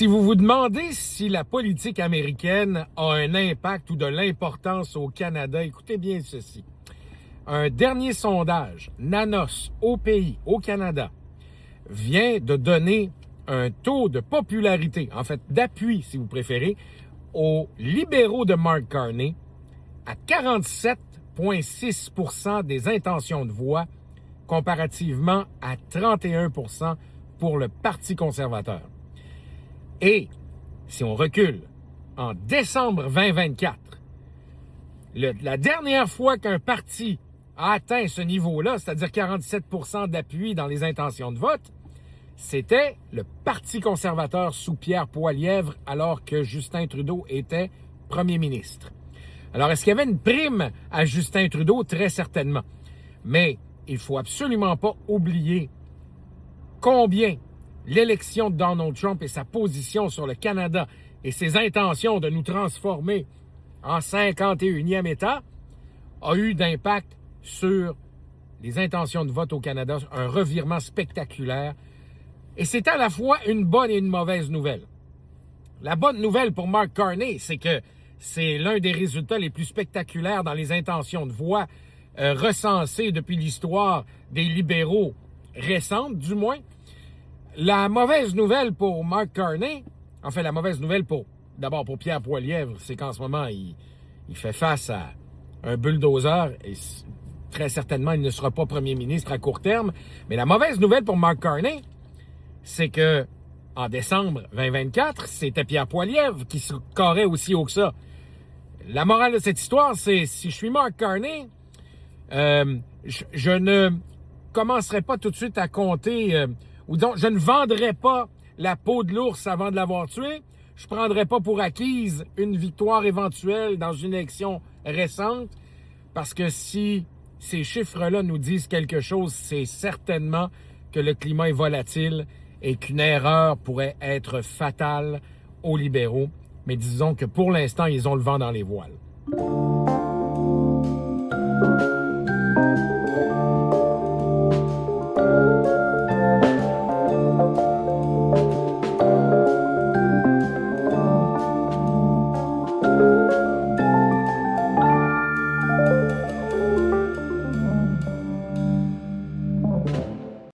Si vous vous demandez si la politique américaine a un impact ou de l'importance au Canada, écoutez bien ceci. Un dernier sondage, Nanos, au pays, au Canada, vient de donner un taux de popularité, en fait d'appui, si vous préférez, aux libéraux de Mark Carney à 47,6% des intentions de voix, comparativement à 31% pour le Parti conservateur. Et, si on recule, en décembre 2024, la dernière fois qu'un parti a atteint ce niveau-là, c'est-à-dire 47% d'appui dans les intentions de vote, c'était le Parti conservateur sous Pierre Poilievre, alors que Justin Trudeau était premier ministre. Alors, est-ce qu'il y avait une prime à Justin Trudeau? Très certainement. Mais il ne faut absolument pas oublier combien l'élection de Donald Trump et sa position sur le Canada et ses intentions de nous transformer en 51e État a eu d'impact sur les intentions de vote au Canada, un revirement spectaculaire. Et c'est à la fois une bonne et une mauvaise nouvelle. La bonne nouvelle pour Mark Carney, c'est que c'est l'un des résultats les plus spectaculaires dans les intentions de voix recensées depuis l'histoire des libéraux récentes, du moins. La mauvaise nouvelle pour Mark Carney, enfin la mauvaise nouvelle d'abord pour Pierre Poilievre, c'est qu'en ce moment, il fait face à un bulldozer et très certainement, il ne sera pas premier ministre à court terme. Mais la mauvaise nouvelle pour Mark Carney, c'est que en décembre 2024, c'était Pierre Poilievre qui se scorait aussi haut que ça. La morale de cette histoire, c'est si je suis Mark Carney, je ne commencerai pas tout de suite à compter, ou donc je ne vendrai pas la peau de l'ours avant de l'avoir tué. Je ne prendrai pas pour acquise une victoire éventuelle dans une élection récente, parce que si ces chiffres-là nous disent quelque chose, c'est certainement que le climat est volatile et qu'une erreur pourrait être fatale aux libéraux. Mais disons que pour l'instant, ils ont le vent dans les voiles.